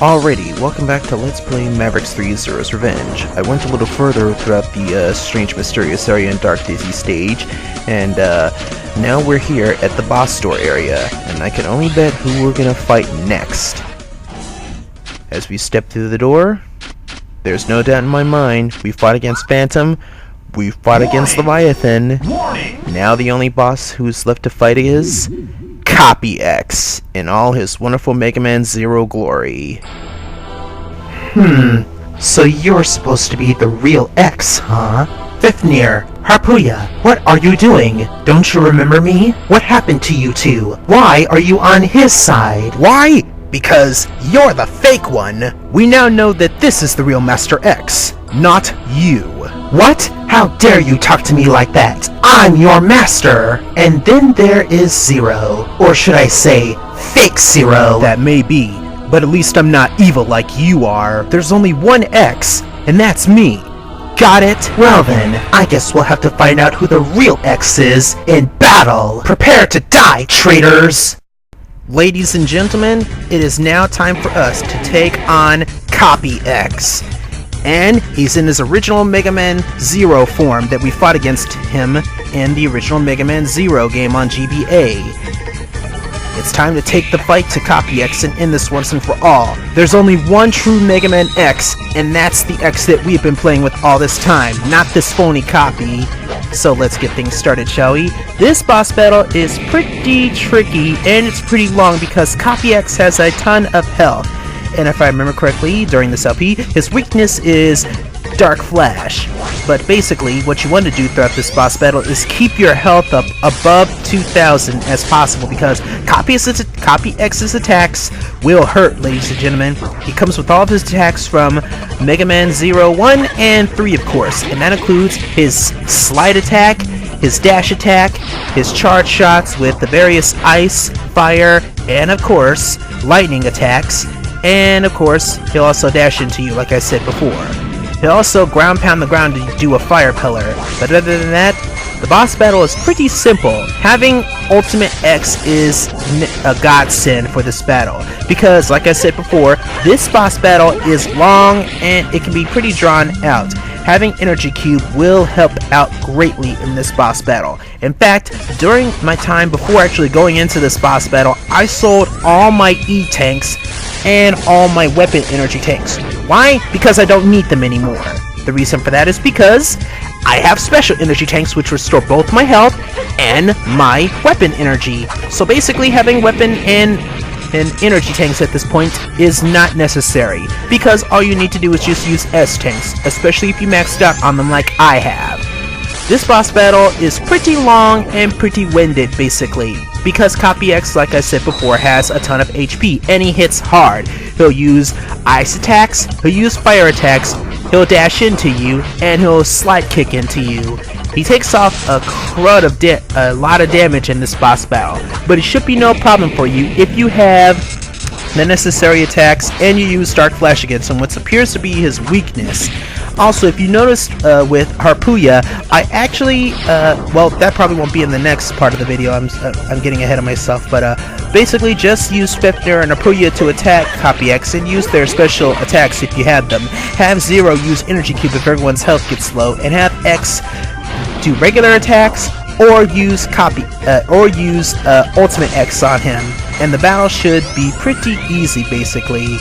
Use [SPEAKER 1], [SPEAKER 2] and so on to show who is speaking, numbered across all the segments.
[SPEAKER 1] Alrighty, welcome back to Let's Play Maverick 3 Zero's Revenge. I went a little further throughout the strange mysterious area and dark dizzy stage, and now we're here at the boss door area, and I can only bet who we're gonna fight next. As we step through the door, there's no doubt in my mind, we fought against Phantom, we fought against Leviathan. Now the only boss who's left to fight is Copy X in all his wonderful Megaman Zero glory.
[SPEAKER 2] So you're supposed to be the real X, huh? Fifnir, Harpuya, what are you doing? Don't you remember me? What happened to you two? Why are you on his side?
[SPEAKER 1] Why? Because you're the fake one. We now know that this is the real Master X, not you.
[SPEAKER 2] What? How dare you talk to me like that? I'm your master! And then there is Zero. Or should I say, fake Zero.
[SPEAKER 1] That may be, but at least I'm not evil like you are. There's only one X, and that's me. Got it?
[SPEAKER 2] Well then, I guess we'll have to find out who the real X is in battle. Prepare to die, traitors!
[SPEAKER 1] Ladies and gentlemen, it is now time for us to take on Copy X. And he's in his original Mega Man Zero form that we fought against him in the original Mega Man Zero game on GBA. It's time to take the fight to Copy X and end this once and for all. There's only one true Mega Man X, and that's the X that we've been playing with all this time, not this phony copy. So let's get things started, shall we? This boss battle is pretty tricky, and it's pretty long because Copy X has a ton of health. And if I remember correctly, during this LP, his weakness is Dark Flash. But basically, what you want to do throughout this boss battle is keep your health up above 2,000 as possible, because Copy X's attacks will hurt, ladies and gentlemen. He comes with all of his attacks from Mega Man 0, 1, and 3, of course, and that includes his slide attack, his dash attack, his charge shots with the various ice, fire, and of course, lightning attacks. And of course, he'll also dash into you, like I said before. He'll also ground pound the ground to do a fire pillar. But other than that, the boss battle is pretty simple. Having Ultimate X is a godsend for this battle, because like I said before, this boss battle is long and it can be pretty drawn out. Having Energy Cube will help out greatly in this boss battle. In fact, during my time before actually going into this boss battle, I sold all my E-tanks and all my weapon energy tanks. Why? Because I don't need them anymore. The reason for that is because I have special energy tanks which restore both my health and my weapon energy. So basically having weapon and energy tanks at this point is not necessary, because all you need to do is just use S-tanks, especially if you maxed out on them like I have. This boss battle is pretty long and pretty winded, basically, because Copy X, like I said before, has a ton of HP, and he hits hard. He'll use ice attacks, he'll use fire attacks, he'll dash into you, and he'll slide kick into you. He takes off a lot of damage in this boss battle, but it should be no problem for you if you have the necessary attacks and you use Dark Flash against him, which appears to be his weakness. Also, if you noticed with Harpuya, I actually, well, that probably won't be in the next part of the video, I'm getting ahead of myself, but basically just use Fifnir and Harpuya to attack Copy X and use their special attacks if you have them. Have Zero use Energy Cube if everyone's health gets low, and have X do regular attacks or use Ultimate X on him, and the battle should be pretty easy, basically.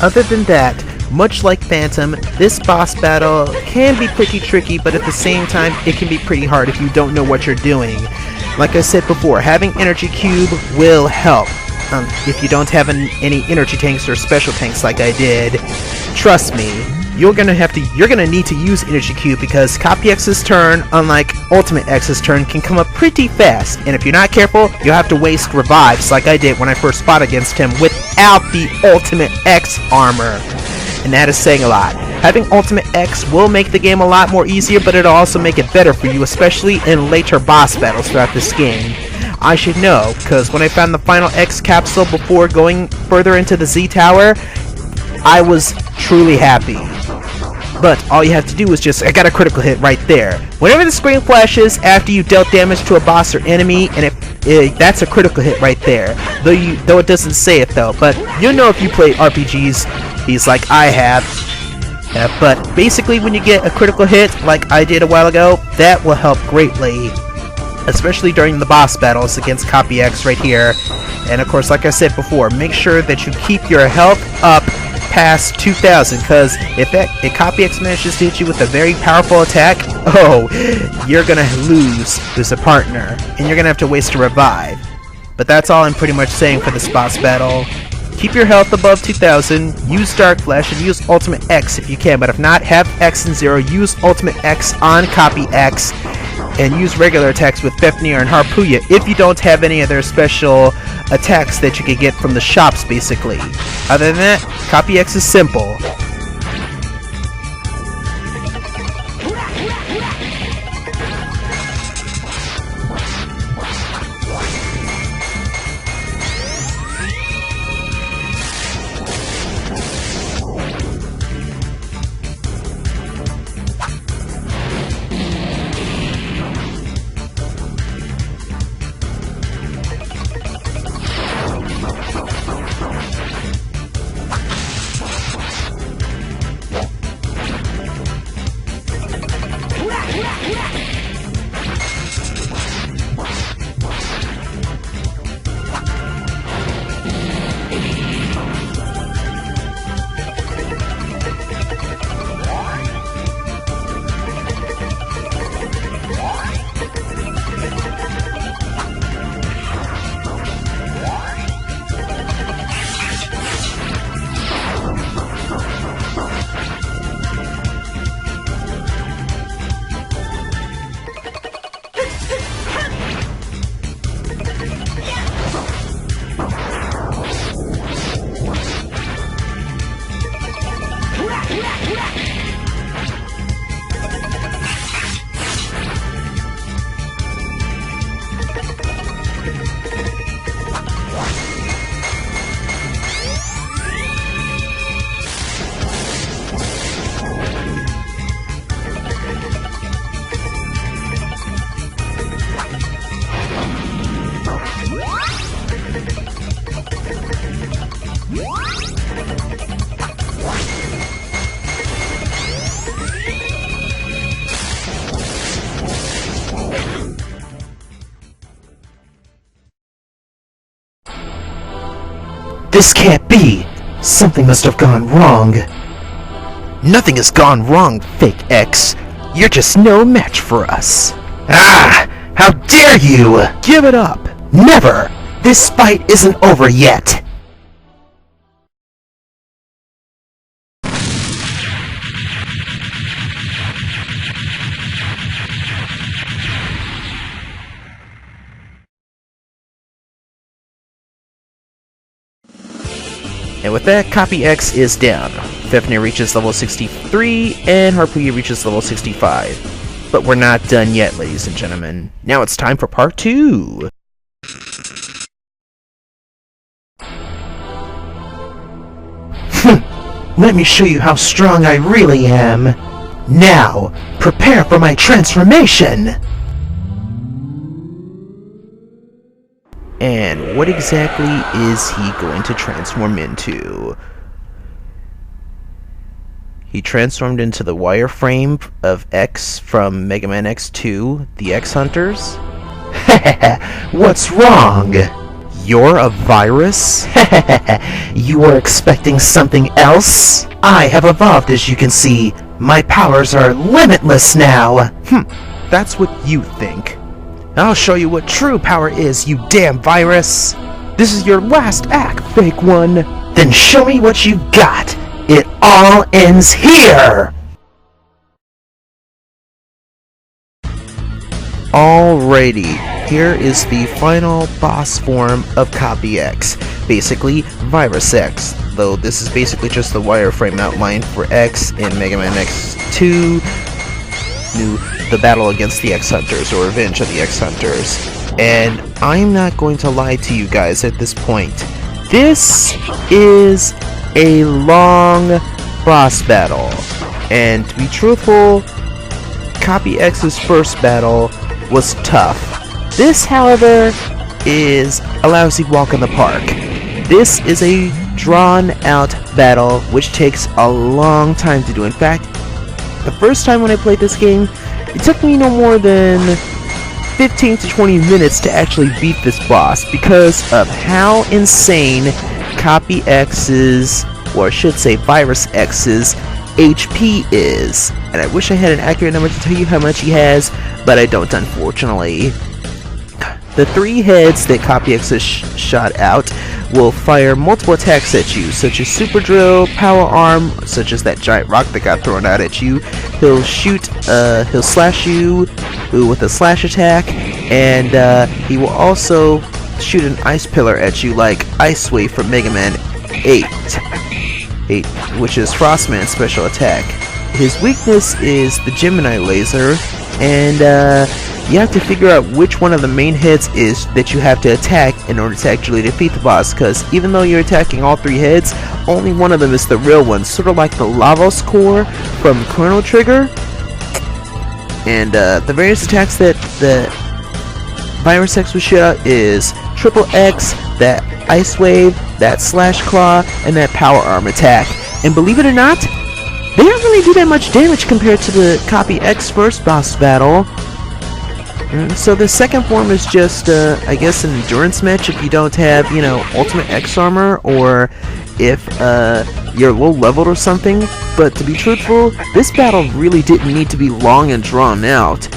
[SPEAKER 1] Other than that, much like Phantom, this boss battle can be pretty tricky, but at the same time, it can be pretty hard if you don't know what you're doing. Like I said before, having Energy Cube will help. If you don't have any energy tanks or special tanks like I did, trust me, you're gonna need to use Energy Cube, because Copy X's turn, unlike Ultimate X's turn, can come up pretty fast, and if you're not careful, you'll have to waste revives like I did when I first fought against him without the Ultimate X armor. And that is saying a lot. Having Ultimate X will make the game a lot more easier, but it'll also make it better for you, especially in later boss battles throughout this game. I should know, because when I found the final X capsule before going further into the Z Tower, I was truly happy. But all you have to do is just, I got a critical hit right there. Whenever the screen flashes after you dealt damage to a boss or enemy, and that's a critical hit right there. Though it doesn't say it though, but you'll know if you play RPGs like I have. But basically when you get a critical hit like I did a while ago, that will help greatly. Especially during the boss battles against Copy X right here. And of course, like I said before, make sure that you keep your health up past 2,000, because if Copy X manages to hit you with a very powerful attack, oh, you're gonna lose as a partner, and you're gonna have to waste a revive. But that's all I'm pretty much saying for this boss battle. Keep your health above 2,000, use Dark Flash, and use Ultimate X if you can, but if not, have X and 0, use Ultimate X on Copy X, and use regular attacks with Fafnir and Harpooya if you don't have any other special attacks that you can get from the shops, basically. Other than that, Copy X is simple.
[SPEAKER 2] This can't be! Something must have gone wrong.
[SPEAKER 1] Nothing has gone wrong, Fake X. You're just no match for us.
[SPEAKER 2] Ah! How dare you!
[SPEAKER 1] Give it up!
[SPEAKER 2] Never! This fight isn't over yet!
[SPEAKER 1] And with that, Copy X is down. Fafnir reaches level 63, and Harpooya reaches level 65. But we're not done yet, ladies and gentlemen. Now it's time for part 2!
[SPEAKER 2] Let me show you how strong I really am. Now, prepare for my transformation!
[SPEAKER 1] And what exactly is he going to transform into? He transformed into the wireframe of X from Megaman X2, the X-Hunters.
[SPEAKER 2] What's wrong?
[SPEAKER 1] You're a virus?
[SPEAKER 2] You were expecting something else? I have evolved, as you can see. My powers are limitless now.
[SPEAKER 1] That's what you think. I'll show you what true power is, you damn virus! This is your last act, fake one!
[SPEAKER 2] Then show me what you got! It all ends here!
[SPEAKER 1] Alrighty, here is the final boss form of Copy X. Basically, Virus X, though this is basically just the wireframe outline for X in Mega Man X2, the battle against the X-Hunters, or Revenge of the X-Hunters. And I'm not going to lie to you guys at this point. This is a long boss battle. And to be truthful, Copy X's first battle was tough. This, however, is a lousy walk in the park. This is a drawn-out battle which takes a long time to do. In fact, the first time when I played this game, it took me no more than 15 to 20 minutes to actually beat this boss because of how insane Copy X's, or I should say Virus X's, HP is. And I wish I had an accurate number to tell you how much he has, but I don't, unfortunately. The 3 heads that Copy X has shot out will fire multiple attacks at you, such as Super Drill, Power Arm, such as that giant rock that got thrown out at you. He'll slash you with a slash attack, and he will also shoot an ice pillar at you like Ice Wave from Megaman 8, which is Frostman's special attack. His weakness is the Gemini laser, and you have to figure out which one of the main heads is that you have to attack in order to actually defeat the boss, because even though you're attacking all 3 heads, only one of them is the real one, sort of like the Lavos core from Chrono Trigger. And the various attacks that the Virus X will shoot out is Triple X, that Ice Wave, that Slash Claw, and that Power Arm attack. And believe it or not, they don't really do that much damage compared to the Copy X first boss battle. So the second form is just, I guess, an endurance match if you don't have, you know, Ultimate X armor, or if you're low leveled or something. But to be truthful, this battle really didn't need to be long and drawn out.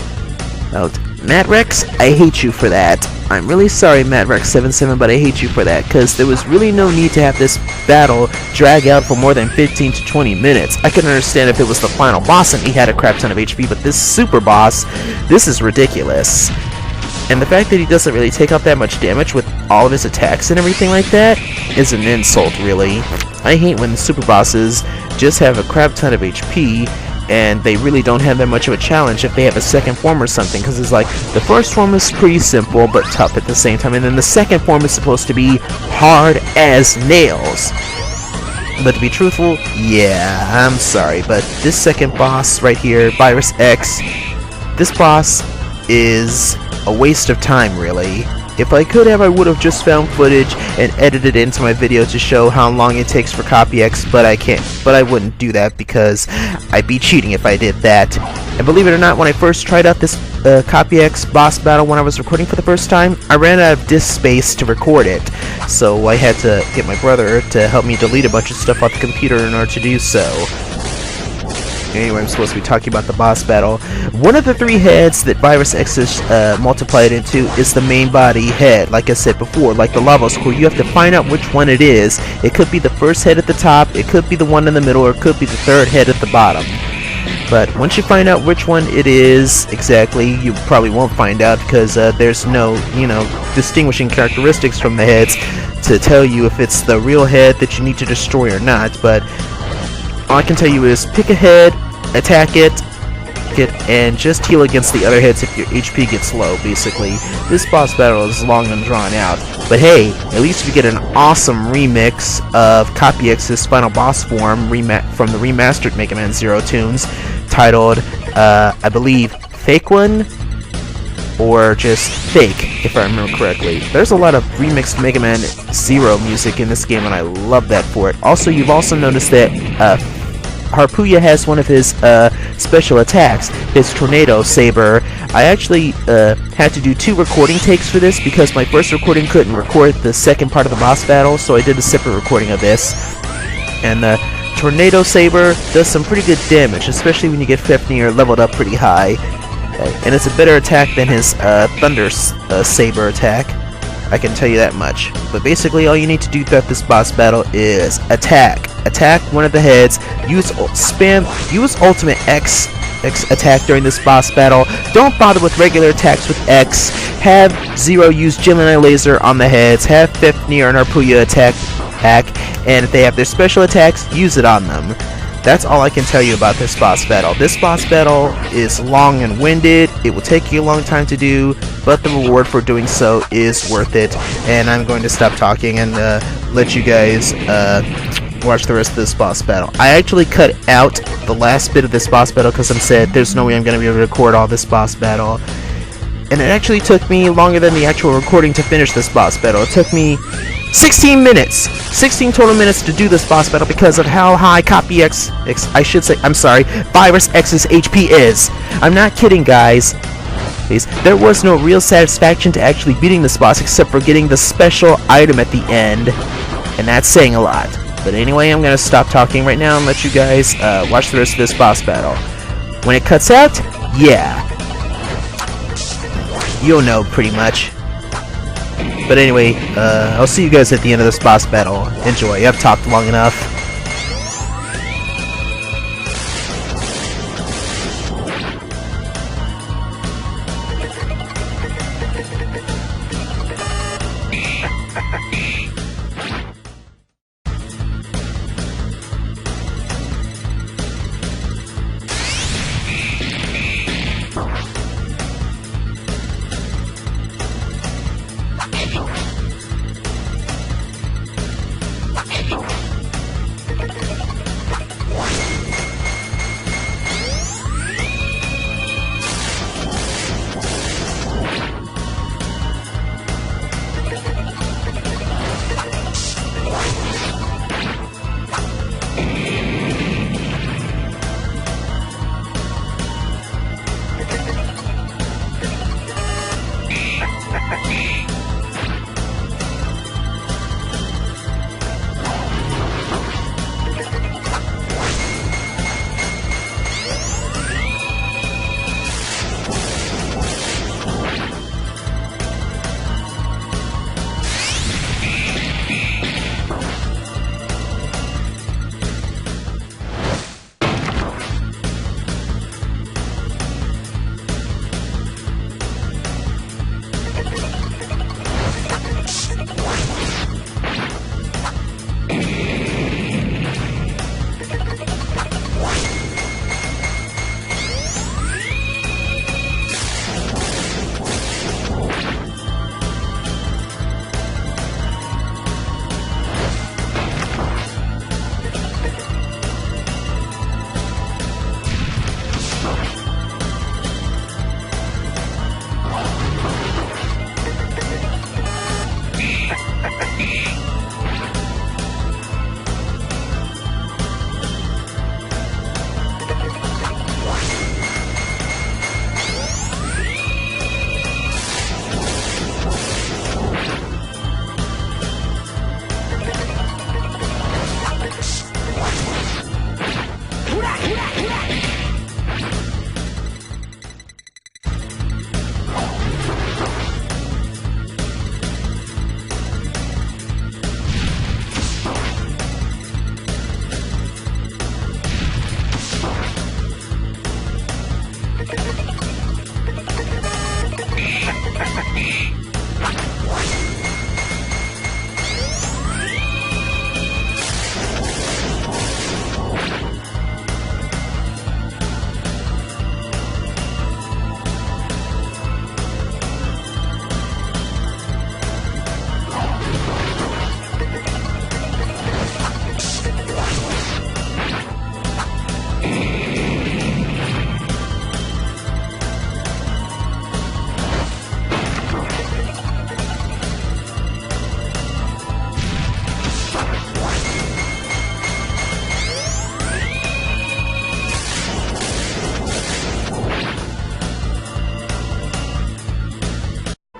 [SPEAKER 1] Maverick, I hate you for that. I'm really sorry, Maverick77, but I hate you for that, because there was really no need to have this battle drag out for more than 15 to 20 minutes. I can understand if it was the final boss and he had a crap ton of HP, but this super boss, this is ridiculous. And the fact that he doesn't really take up that much damage with all of his attacks and everything like that is an insult, really. I hate when the super bosses just have a crap ton of HP and they really don't have that much of a challenge if they have a second form or something, because it's like the first form is pretty simple but tough at the same time, and then the second form is supposed to be hard as nails. But to be truthful, yeah, I'm sorry, but this second boss right here, Virus X, this boss is a waste of time, really. If I could have, I would have just found footage and edited it into my video to show how long it takes for Copy X, but I can't. But I wouldn't do that because I'd be cheating if I did that. And believe it or not, when I first tried out this Copy X boss battle when I was recording for the first time, I ran out of disk space to record it. So I had to get my brother to help me delete a bunch of stuff off the computer in order to do so. Anyway, I'm supposed to be talking about the boss battle. One of the 3 heads that Virus X is multiplied into is the main body head. Like I said before, like the Lavos core, you have to find out which one it is. It could be the first head at the top, it could be the one in the middle, or it could be the 3rd head at the bottom. But once you find out which one it is exactly, you probably won't find out because there's no, distinguishing characteristics from the heads to tell you if it's the real head that you need to destroy or not. But all I can tell you is pick a head, attack it, and just heal against the other heads if your HP gets low, basically. This boss battle is long and drawn out, but hey, at least we get an awesome remix of Copy X's final boss form from the remastered Mega Man Zero tunes, titled, I believe, Fake One, or just Fake, if I remember correctly. There's a lot of remixed Mega Man Zero music in this game, and I love that for it. Also, you've also noticed that Harpuya has one of his special attacks, his Tornado Saber. I actually had to do 2 recording takes for this because my first recording couldn't record the second part of the boss battle, so I did a separate recording of this. And the Tornado Saber does some pretty good damage, especially when you get Fafnir leveled up pretty high. And it's a better attack than his Thunder Saber attack. I can tell you that much. But basically all you need to do throughout this boss battle is attack. Attack one of the heads, use Ultimate X attack during this boss battle. Don't bother with regular attacks with X. Have Zero use Gemini laser on the heads. Have Fafnir and Harpuya attack. And if they have their special attacks, use it on them. That's all I can tell you about this boss battle. This boss battle is long and winded. It will take you a long time to do, but the reward for doing so is worth it. And I'm going to stop talking and let you guys watch the rest of this boss battle. I actually cut out the last bit of this boss battle because I said there's no way I'm going to be able to record all this boss battle. And it actually took me longer than the actual recording to finish this boss battle. It took me 16 minutes! 16 total minutes to do this boss battle because of how high Virus X's HP is. I'm not kidding, guys. There was no real satisfaction to actually beating this boss except for getting the special item at the end. And that's saying a lot. But anyway, I'm going to stop talking right now and let you guys watch the rest of this boss battle. When it cuts out, yeah. You'll know pretty much. But anyway, I'll see you guys at the end of this boss battle. Enjoy. I've talked long enough.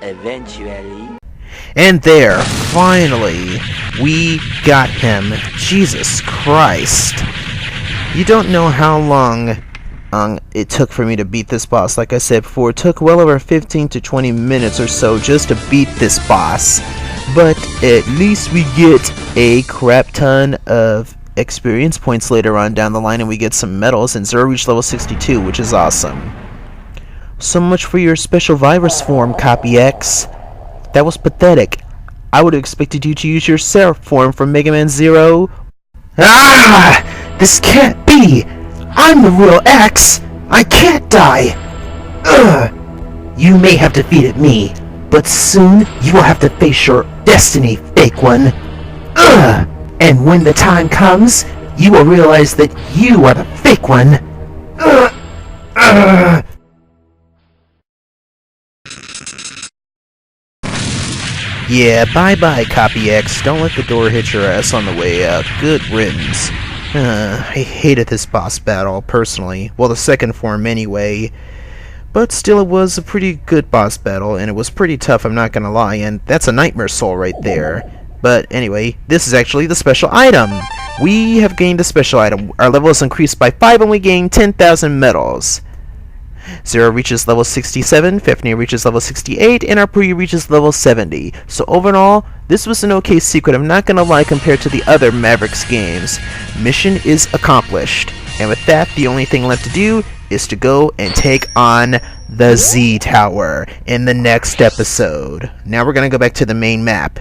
[SPEAKER 3] Eventually.
[SPEAKER 1] And there, finally, we got him. Jesus Christ. You don't know how long it took for me to beat this boss. Like I said before, it took well over 15 to 20 minutes or so just to beat this boss. But at least we get a crap ton of experience points later on down the line, and we get some medals, and Zero reached level 62, which is awesome. So much for your special virus form, Copy X. That was pathetic. I would have expected you to use your Seraph form from Megaman Zero.
[SPEAKER 2] Ah! This can't be! I'm the real X! I can't die! Ugh! You may have defeated me, but soon you will have to face your destiny, fake one. Ugh! And when the time comes, you will realize that you are the fake one.
[SPEAKER 1] Yeah, bye-bye, Copy X. Don't let the door hit your ass on the way out. Good riddance. I hated this boss battle, personally. Well, the second form anyway. But still, it was a pretty good boss battle, and it was pretty tough, I'm not gonna lie, and that's a Nightmare Soul right there. But anyway, this is actually the special item. We have gained a special item. Our level is increased by 5 and we gain 10,000 medals. Zero reaches level 67, Fafnir reaches level 68, and Harpuya reaches level 70. So overall, this was an okay secret, I'm not gonna lie, compared to the other Mavericks games. Mission is accomplished. And with that, the only thing left to do is to go and take on the Z Tower in the next episode. Now we're gonna go back to the main map.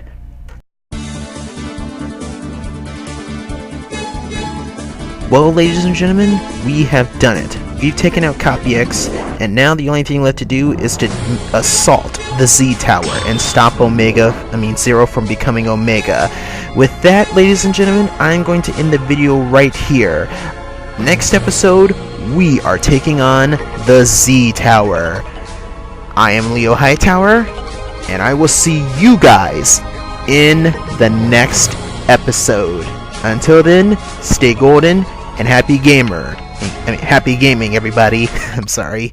[SPEAKER 1] Well, ladies and gentlemen, we have done it. We've taken out Copy X, and now the only thing left to do is to assault the Z Tower and stop Zero from becoming Omega. With that, ladies and gentlemen, I'm going to end the video right here. Next episode, we are taking on the Z Tower. I am Leo Hightower, and I will see you guys in the next episode. Until then, stay golden and happy gaming, everybody. I'm sorry.